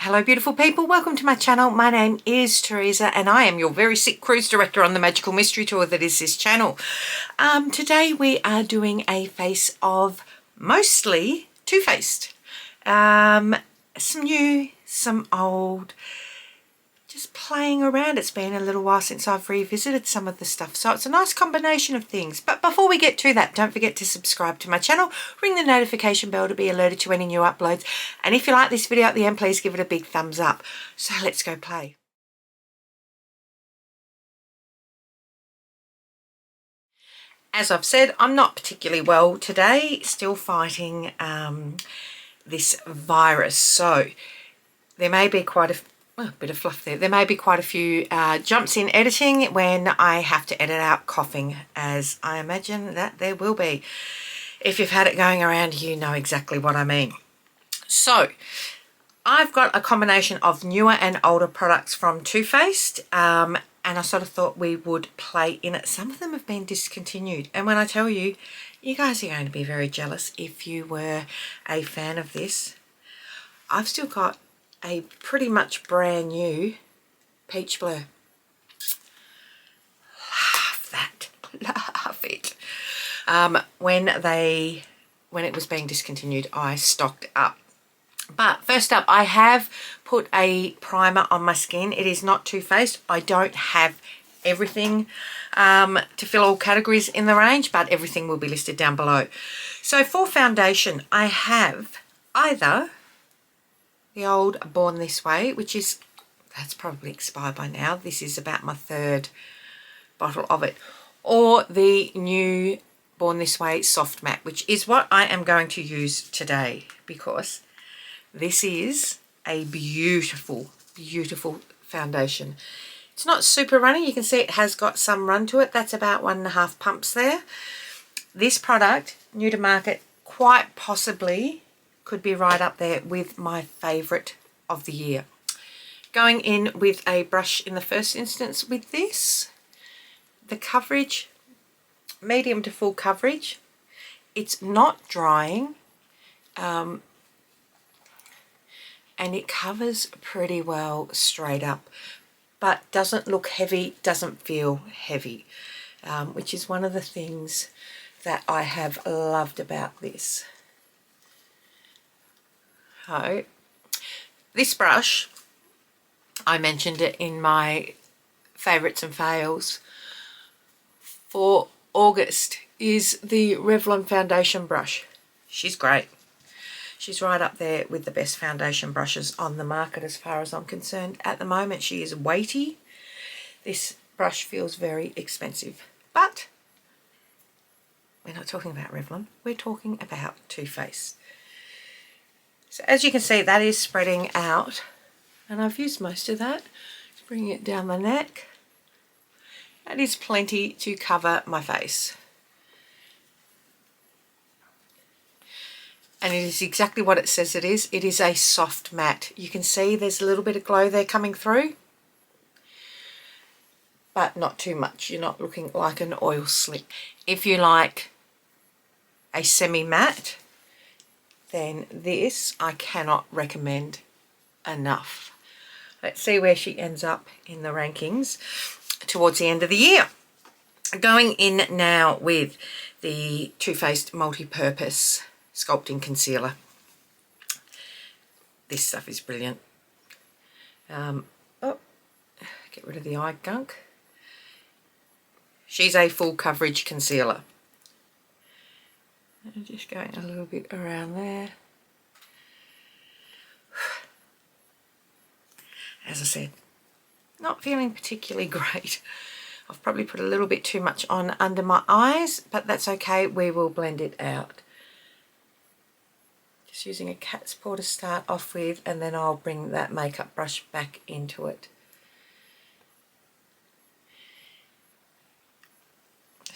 Hello beautiful people, welcome to my channel. My name is Teresa and I am your very sick cruise director on the magical mystery tour that is this channel. Today we are doing a face of mostly Too Faced. Some new, some old, just playing around. It's been a little while since I've revisited some of the stuff, so it's a nice combination of things. But before we get to that, don't forget to subscribe to my channel, ring the notification bell to be alerted to any new uploads, and if you like this video at the end, please give it a big thumbs up. So let's go play. As I've said, I'm not particularly well today, still fighting this virus, so there may be quite a bit of fluff there. There may be quite a few jumps in editing when I have to edit out coughing, as I imagine that there will be. If you've had it going around, you know exactly what I mean. So I've got a combination of newer and older products from Too Faced, and I sort of thought we would play in it. Some of them have been discontinued, and when I tell you, you guys are going to be very jealous if you were a fan of this. I've still got a pretty much brand new Peach Blur. Love that, love it. When it was being discontinued, I stocked up. But first up, I have put a primer on my skin. It is not Too Faced. I don't have everything to fill all categories in the range, but everything will be listed down below. So for foundation, I have either the old Born This Way, which is, that's probably expired by now. This is about my third bottle of it. Or the new Born This Way Soft Matte, which is what I am going to use today, because this is a beautiful, beautiful foundation. It's not super runny. You can see it has got some run to it. That's about 1.5 pumps there. This product, new to market, quite possibly could be right up there with my favourite of the year. Going in with a brush in the first instance with this, the coverage, medium to full coverage. It's not drying, and it covers pretty well straight up, but doesn't look heavy, doesn't feel heavy, which is one of the things that I have loved about this. So this brush, I mentioned it in my favourites and fails for August, is the Revlon foundation brush. She's great. She's right up there with the best foundation brushes on the market as far as I'm concerned. At the moment, she is weighty. This brush feels very expensive, but we're not talking about Revlon. We're talking about Too Faced. So as you can see, that is spreading out, and I've used most of that. Just bringing it down the neck. That is plenty to cover my face. And it is exactly what it says it is. It is a soft matte. You can see there's a little bit of glow there coming through, but not too much. You're not looking like an oil slick. If you like a semi-matte, then this I cannot recommend enough. Let's see where she ends up in the rankings towards the end of the year. Going in now with the Too Faced Multi-Purpose Sculpting Concealer. This stuff is brilliant. Oh, get rid of the eye gunk. She's a full coverage concealer. I'm just going a little bit around there. As I said, not feeling particularly great. I've probably put a little bit too much on under my eyes, but that's okay. We will blend it out. Just using a cat's paw to start off with, and then I'll bring that makeup brush back into it.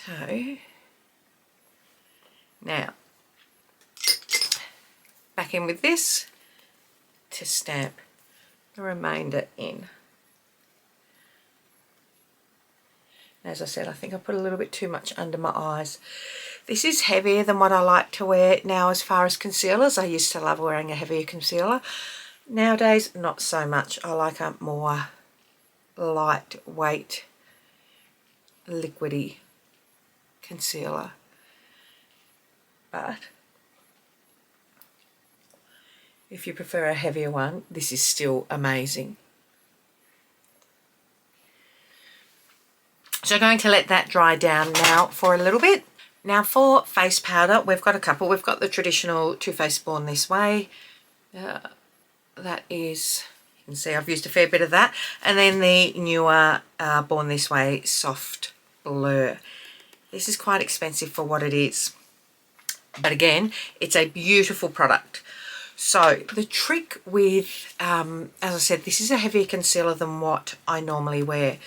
So now, back in with this to stamp the remainder in. As I said, I think I put a little bit too much under my eyes. This is heavier than what I like to wear now as far as concealers. I used to love wearing a heavier concealer. Nowadays, not so much. I like a more lightweight, liquidy concealer. But if you prefer a heavier one, this is still amazing. So I'm going to let that dry down now for a little bit. Now for face powder, we've got a couple. We've got the traditional Too Faced Born This Way. That is, you can see I've used a fair bit of that. And then the newer Born This Way Soft Blur. This is quite expensive for what it is. But again, it's a beautiful product. So the trick with, as I said, this is a heavier concealer than what I normally wear.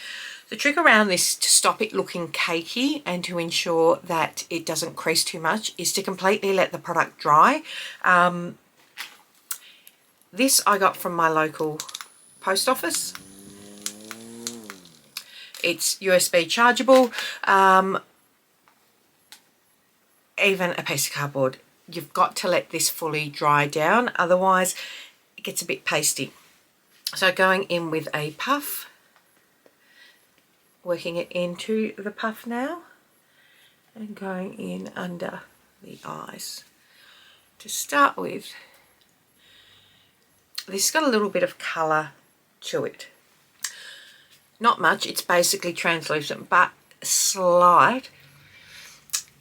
The trick around this to stop it looking cakey and to ensure that it doesn't crease too much is to completely let the product dry. This I got from my local post office. It's USB chargeable. Even a piece of cardboard. You've got to let this fully dry down, otherwise it gets a bit pasty. So going in with a puff, working it into the puff now, and going in under the eyes. To start with, this has got a little bit of colour to it. Not much, it's basically translucent, but slight.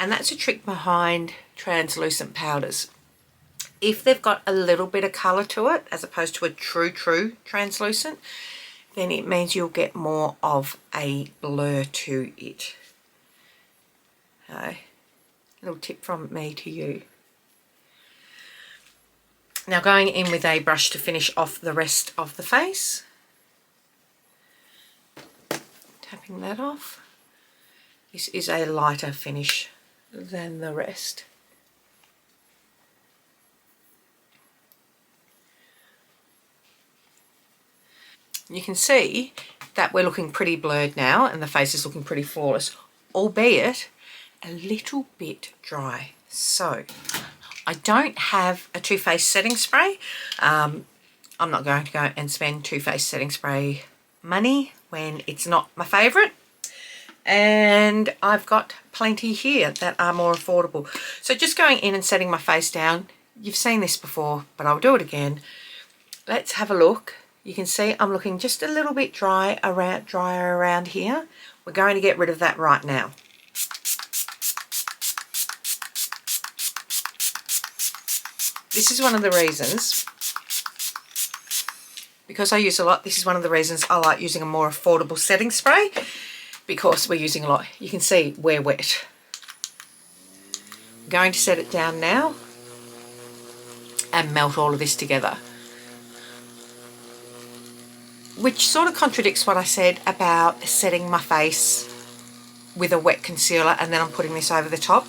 And that's a trick behind translucent powders. If they've got a little bit of colour to it, as opposed to a true translucent, then it means you'll get more of a blur to it. So, little tip from me to you. Now going in with a brush to finish off the rest of the face. Tapping that off. This is a lighter finish than the rest. You can see that we're looking pretty blurred now and the face is looking pretty flawless, albeit a little bit dry. So I don't have a Too Faced setting spray. I'm not going to go and spend Too Faced setting spray money when it's not my favourite. And I've got plenty here that are more affordable. So just going in and setting my face down. You've seen this before, but I'll do it again. Let's have a look. You can see I'm looking just a little bit drier around here. We're going to get rid of that right now. This is one of the reasons, because I use a lot, this is one of the reasons I like using a more affordable setting spray, because we're using a lot. You can see we're wet. I'm going to set it down now and melt all of this together. Which sort of contradicts what I said about setting my face with a wet concealer and then I'm putting this over the top.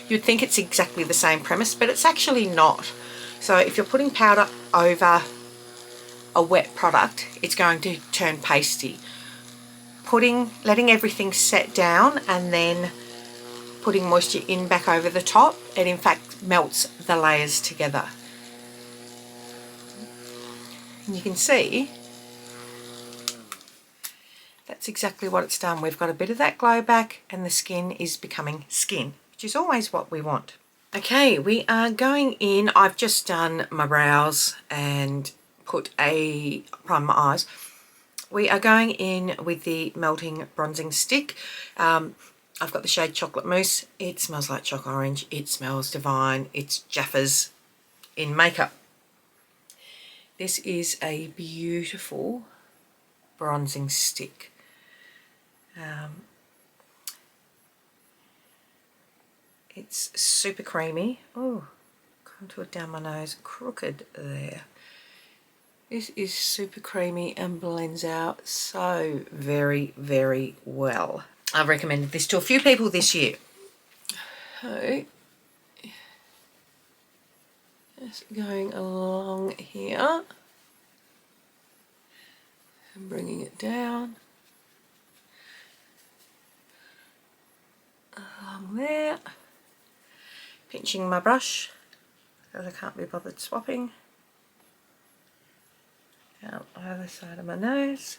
You'd think it's exactly the same premise, but it's actually not. So if you're putting powder over a wet product, it's going to turn pasty. Letting everything set down and then putting moisture in back over the top, it in fact melts the layers together. And you can see that's exactly what it's done. We've got a bit of that glow back and the skin is becoming skin, which is always what we want. Okay, we are going in. I've just done my brows and primed my eyes. We are going in with the melting bronzing stick. I've got the shade Chocolate Mousse. It smells like choc orange. It smells divine. It's Jaffa's in makeup. This is a beautiful bronzing stick. It's super creamy. Oh, contour down my nose, crooked there. This is super creamy and blends out so very, very well. I've recommended this to a few people this year. So, just going along here and bringing it down. Along there. Pinching my brush because I can't be bothered swapping. out either side of my nose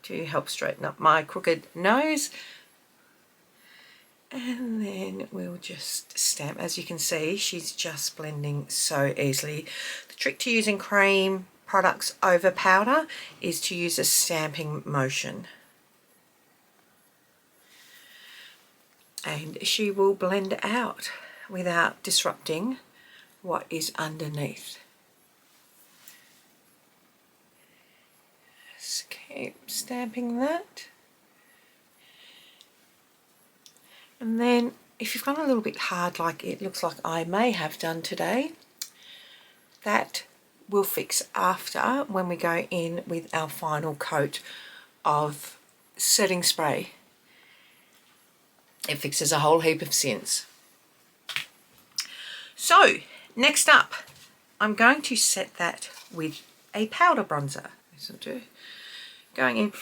to help straighten up my crooked nose. And then we'll just stamp. As you can see, she's just blending so easily. The trick to using cream products over powder is to use a stamping motion. And she will blend out without disrupting what is underneath. Just keep stamping that. And then if you've gone a little bit hard, like it looks like I may have done today, that will fix after when we go in with our final coat of setting spray. It fixes a whole heap of sins. So next up, I'm going to set that with a powder bronzer. This will do. Going in.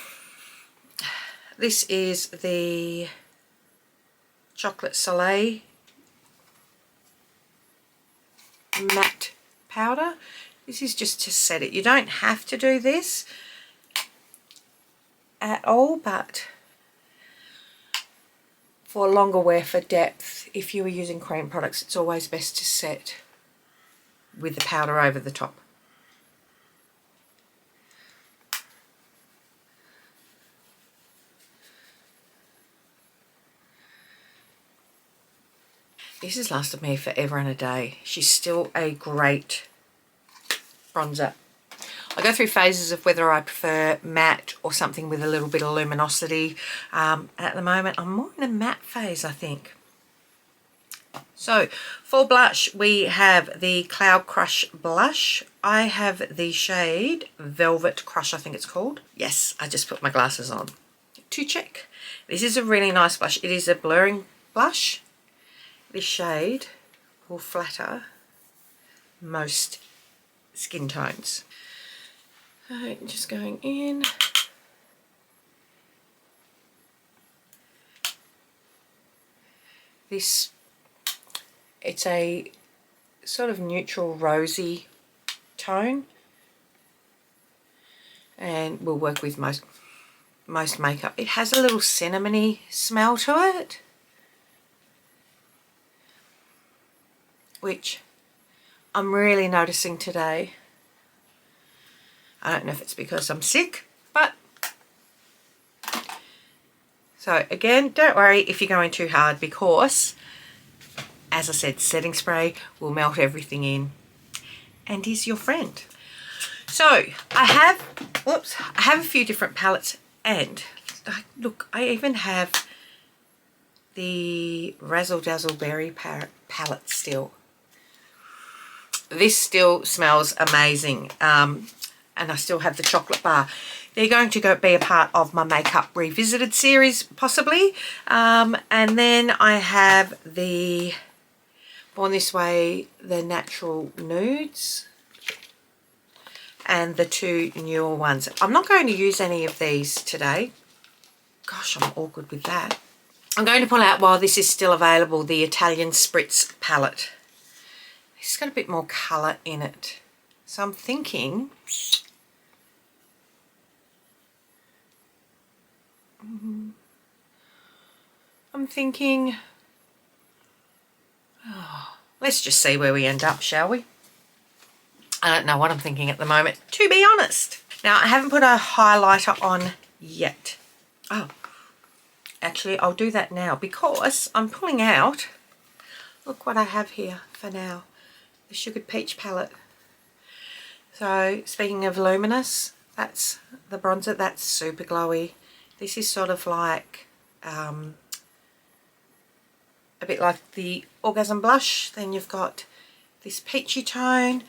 This is the Chocolate Soleil matte powder. This is just to set it. You don't have to do this at all, but for longer wear, for depth, if you are using cream products, it's always best to set with the powder over the top. This has lasted me forever and a day. She's still a great bronzer. I go through phases of whether I prefer matte or something with a little bit of luminosity. At the moment, I'm more in a matte phase, I think. So, for blush, we have the Cloud Crush blush. I have the shade Velvet Crush, I think it's called. Yes, I just put my glasses on to check. This is a really nice blush. It is a blurring blush. This shade will flatter most skin tones. So just going in. This, it's a sort of neutral rosy tone and will work with most makeup. It has a little cinnamony smell to it, which I'm really noticing today. I don't know if it's because I'm sick, but so again, don't worry if you're going too hard, because as I said, setting spray will melt everything in and is your friend. So I have a few different palettes, and look, I even have the Razzle Dazzle Berry palette still. This still smells amazing, and I still have the chocolate bar. They're going to be a part of my Makeup Revisited series, possibly. And then I have the Born This Way, the Natural Nudes, and the two newer ones. I'm not going to use any of these today. Gosh, I'm awkward with that. I'm going to pull out, while this is still available, the Italian Spritz palette. It's got a bit more colour in it. So I'm thinking, let's just see where we end up, shall we? I don't know what I'm thinking at the moment, to be honest. Now, I haven't put a highlighter on yet. Oh, actually, I'll do that now, because I'm pulling out, look what I have here for now, the Sugared Peach palette. So, speaking of luminous, that's the bronzer. That's super glowy. This is sort of like a bit like the Orgasm blush. Then you've got this peachy tone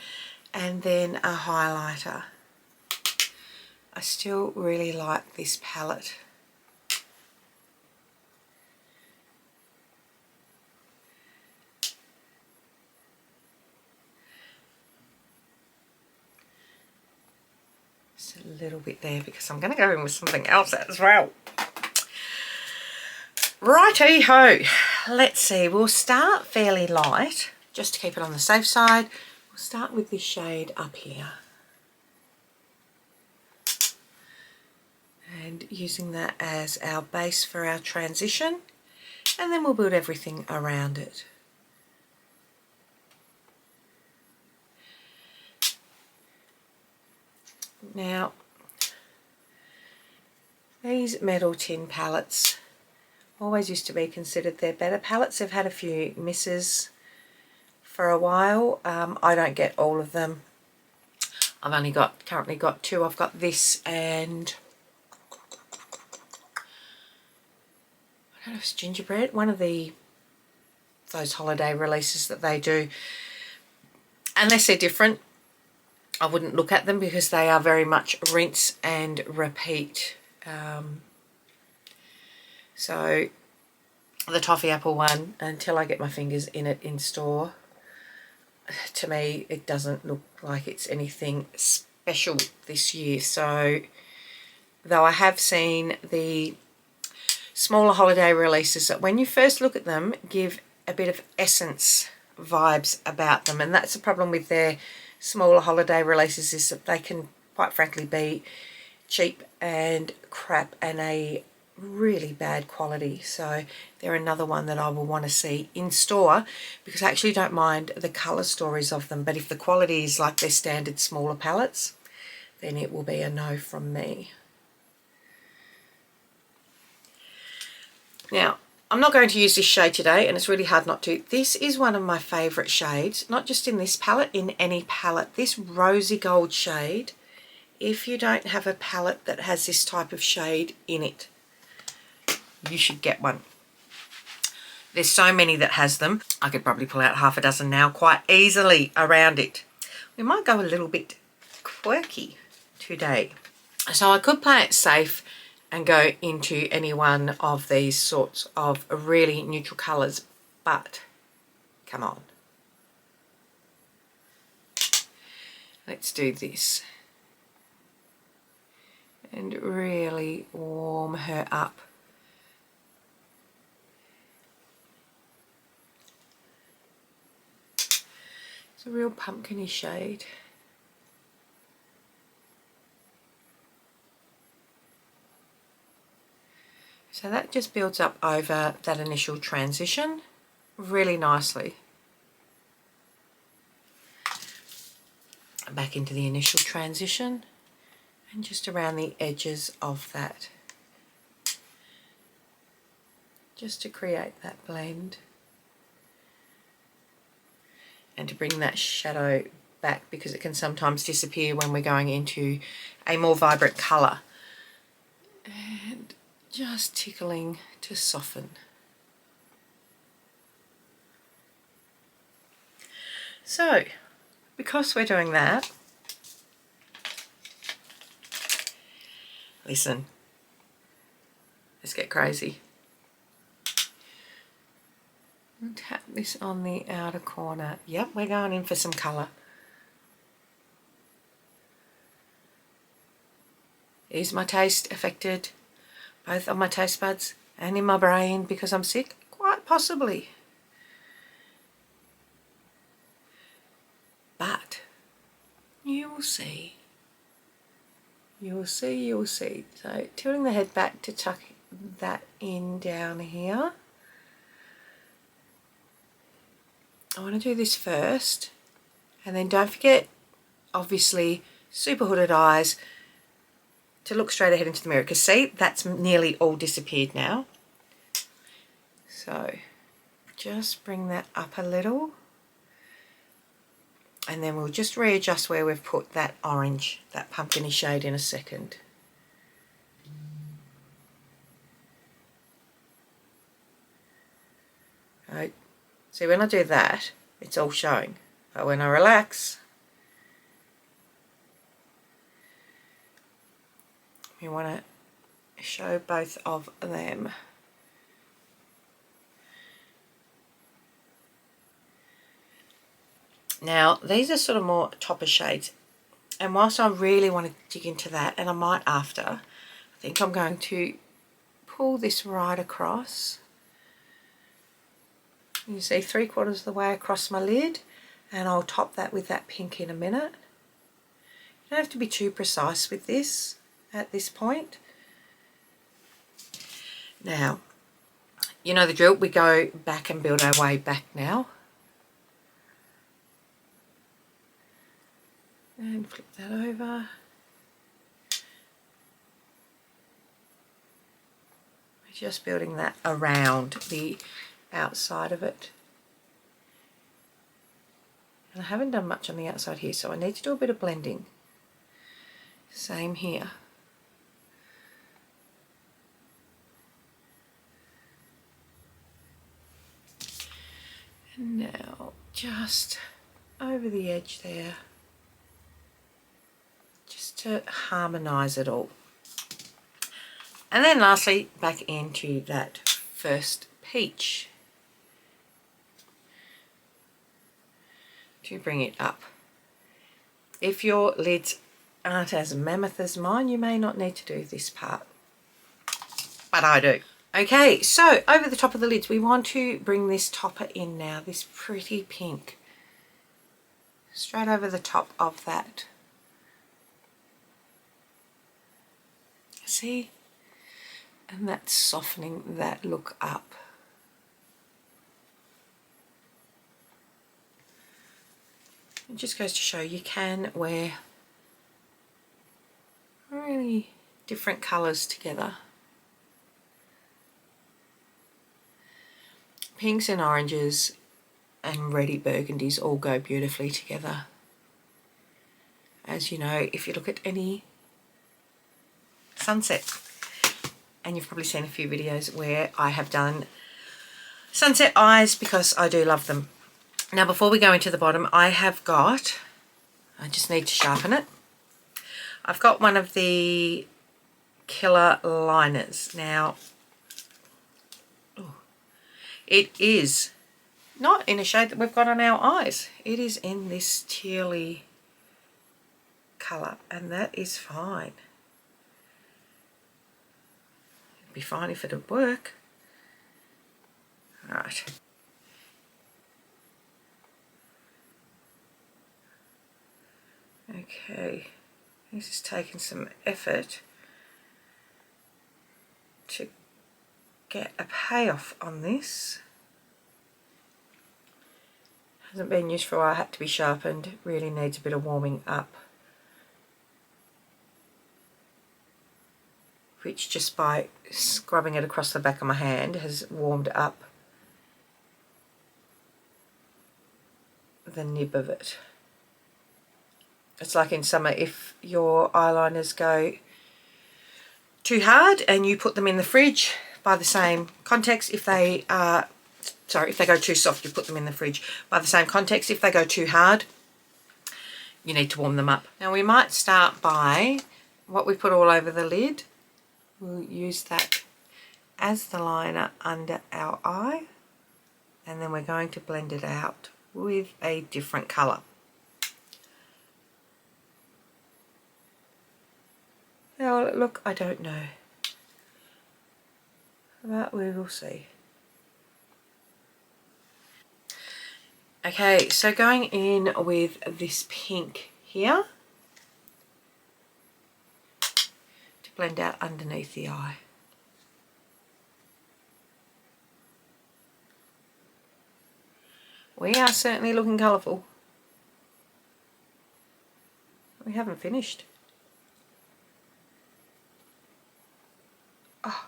and then a highlighter. I still really like this palette. Just a little bit there, because I'm going to go in with something else as well. Righty-ho, let's see, we'll start fairly light, just to keep it on the safe side. We'll start with this shade up here. and using that as our base for our transition, and then we'll build everything around it. Now, these metal tin palettes always used to be considered their better palettes. They've had a few misses for a while. I don't get all of them. I've only currently got two. I've got this and I don't know if it's gingerbread, one of those holiday releases that they do. Unless they're different, I wouldn't look at them because they are very much rinse and repeat. So the toffee apple one, until I get my fingers in it in store, to me it doesn't look like it's anything special this year. So though I have seen the smaller holiday releases that when you first look at them give a bit of essence vibes about them, and that's the problem with their smaller holiday releases, is that they can quite frankly be cheap and crap and a really bad quality. So they're another one that I will want to see in store, because I actually don't mind the colour stories of them, but if the quality is like their standard smaller palettes, then it will be a no from me. Now, I'm not going to use this shade today, and it's really hard not to. This is one of my favourite shades, not just in this palette, in any palette. This rosy gold shade, if you don't have a palette that has this type of shade in it, you should get one. There's so many that has them. I could probably pull out half a dozen now quite easily around it. We might go a little bit quirky today. So I could play it safe and go into any one of these sorts of really neutral colours, but come on. Let's do this and really warm her up. It's a real pumpkin-y shade. So that just builds up over that initial transition really nicely. Back into the initial transition and just around the edges of that, just to create that blend and to bring that shadow back, because it can sometimes disappear when we're going into a more vibrant colour. And just tickling to soften. So, because we're doing that, listen, let's get crazy. Tap this on the outer corner. Yep, we're going in for some colour. Is my taste affected? Both on my taste buds and in my brain because I'm sick? Quite possibly. But you will see. You will see, you will see. So tilting the head back to tuck that in down here. I want to do this first, and then don't forget, obviously, super hooded eyes, to look straight ahead into the mirror, because see, that's nearly all disappeared now. So just bring that up a little, and then we'll just readjust where we've put that orange, that pumpkin-y shade in a second. Right. See, when I do that, it's all showing, but when I relax, we want to show both of them. Now, these are sort of more topper shades, and whilst I really want to dig into that, and I might after, I think I'm going to pull this right across. You see 3/4 of the way across my lid, and I'll top that with that pink in a minute. You don't have to be too precise with this at this point. Now, you know the drill, we go back and build our way back now. And flip that over. We're just building that around the outside of it. And I haven't done much on the outside here, so I need to do a bit of blending. Same here. And now just over the edge there, just to harmonise it all. And then lastly, back into that first peach to bring it up. If your lids aren't as mammoth as mine, you may not need to do this part, but I do. Okay, so over the top of the lids, we want to bring this topper in now, this pretty pink, straight over the top of that. See? And that's softening that look up. It just goes to show you can wear really different colours together. Pinks and oranges and reddy burgundies all go beautifully together. As you know, if you look at any sunset, and you've probably seen a few videos where I have done sunset eyes because I do love them. Now before we go into the bottom, I just need to sharpen it. I've got one of the Killer liners. Now, it is not in a shade that we've got on our eyes. It is in this tealy colour, and that is fine. It'd be fine if it would work. Alright. Okay, this is taking some effort to get a payoff on this. Hasn't been used for a while, had to be sharpened, really needs a bit of warming up. Which just by scrubbing it across the back of my hand has warmed up the nib of it. It's like in summer, if your eyeliners go too hard and you put them in the fridge, by the same context, if they are, sorry, if they go too soft, you put them in the fridge. By the same context, if they go too hard, you need to warm them up. Now we might start by what we put all over the lid. We'll use that as the liner under our eye, and then we're going to blend it out with a different colour. How will it look? I don't know, but we will see. Okay, so going in with this pink here to blend out underneath the eye. We are certainly looking colourful. We haven't finished. Oh.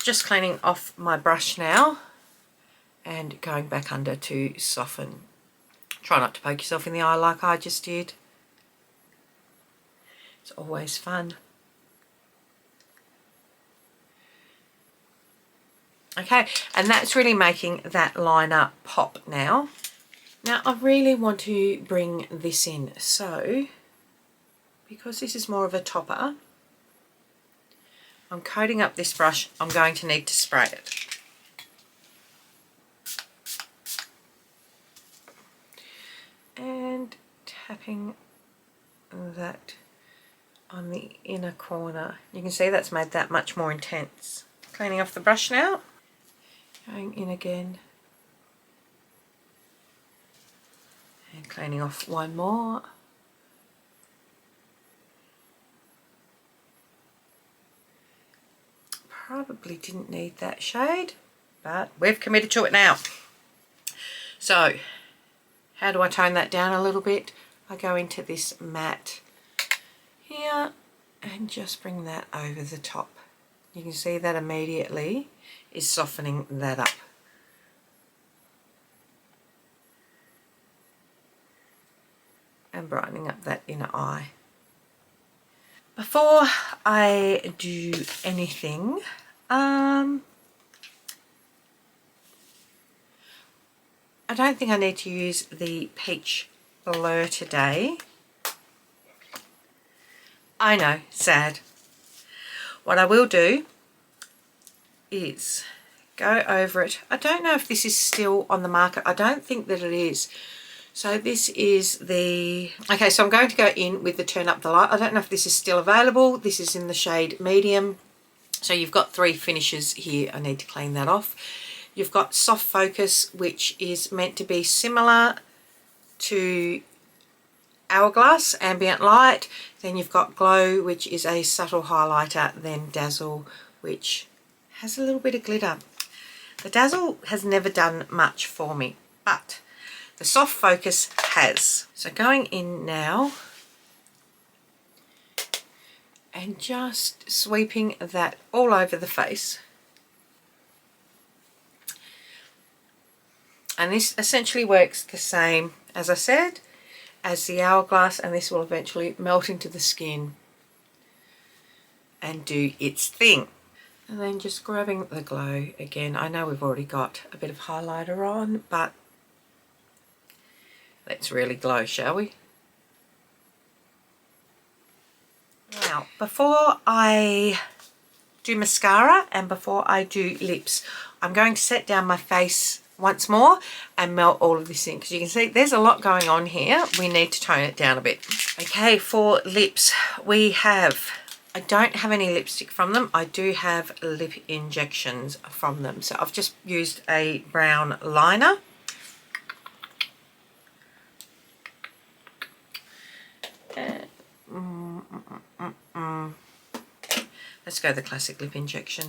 Just cleaning off my brush now and going back under to soften. Try not to poke yourself in the eye like I just did. It's always fun. Okay, and that's really making that liner pop now. Now I really want to bring this in, so because this is more of a topper, I'm coating up this brush. I'm going to need to spray it. And tapping that on the inner corner. You can see that's made that much more intense. Cleaning off the brush now. Going in again. And cleaning off one more. probably didn't need that shade, but we've committed to it now. So how do I tone that down a little bit? I go into this matte here and just bring that over the top. You can see that immediately is softening that up. And brightening up that inner eye. Before I do anything, I don't think I need to use the peach blur today. I know, sad. What I will do is go over it. I don't know if this is still on the market. I don't think that it is. So this is the, okay, so I'm going to go in with the Turn Up the Light. I don't know if this is still available. This is in the shade medium. So you've got 3 finishes here. I need to clean that off. You've got Soft Focus, which is meant to be similar to Hourglass Ambient Light. Then you've got Glow, which is a subtle highlighter. Then Dazzle, which has a little bit of glitter. The Dazzle has never done much for me, but the Soft Focus has. So going in now and just sweeping that all over the face. And this essentially works the same, as I said, as the Hourglass, and this will eventually melt into the skin and do its thing. And then just grabbing the Glow again. I know we've already got a bit of highlighter on, but let's really glow, shall we? Now, before I do mascara and before I do lips, I'm going to set down my face once more and melt all of this in, because you can see there's a lot going on here. We need to tone it down a bit. Okay, for lips, we have, I don't have any lipstick from them. I do have lip injections from them. So I've just used a brown liner. Let's go the classic lip injection.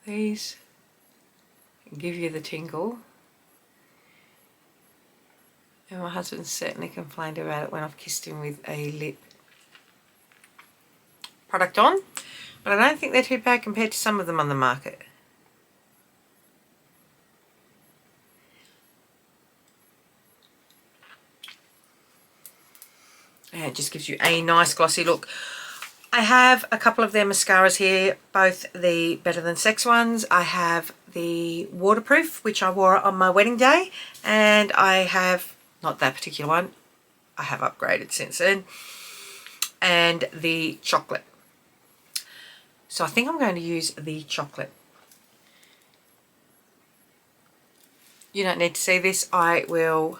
These give you the tingle. And my husband certainly complained about it when I've kissed him with a lip product on. But I don't think they're too bad compared to some of them on the market. And it just gives you a nice glossy look. I have a couple of their mascaras here, both the Better Than Sex ones. I have the Waterproof, which I wore on my wedding day. And I have, not that particular one, I have upgraded since then. And the Chocolate. So I think I'm going to use the Chocolate. You don't need to see this. I will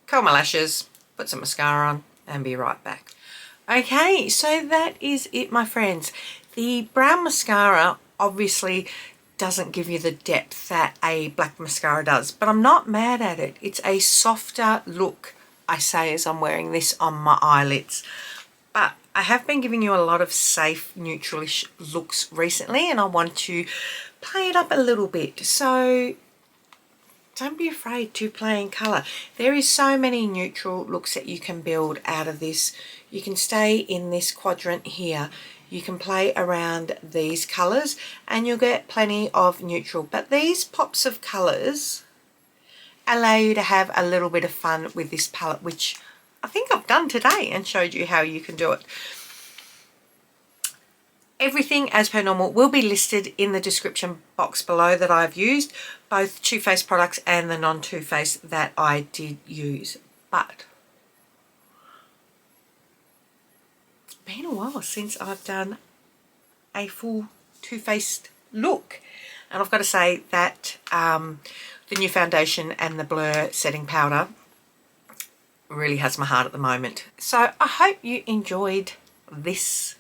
curl my lashes, put some mascara on and be right back. Okay, so that is it, my friends. The brown mascara obviously doesn't give you the depth that a black mascara does, but I'm not mad at it. It's a softer look, I say, as I'm wearing this on my eyelids. But I have been giving you a lot of safe, neutralish looks recently, and I want to play it up a little bit. So don't be afraid to play in colour. There is so many neutral looks that you can build out of this. You can stay in this quadrant here. You can play around these colours and you'll get plenty of neutral. But these pops of colours allow you to have a little bit of fun with this palette, which I think I've done today and showed you how you can do it. Everything, as per normal, will be listed in the description box below that I've used, both Too Faced products and the non-Too Faced that I did use. But it's been a while since I've done a full Too Faced look. And I've got to say that the new foundation and the blur setting powder really has my heart at the moment. So I hope you enjoyed this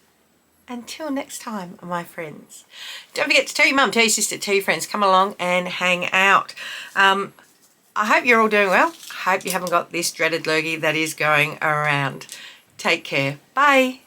until next time, my friends, don't forget to tell your mum, tell your sister, tell your friends, come along and hang out. I hope you're all doing well. I hope you haven't got this dreaded lurgy that is going around. Take care. Bye.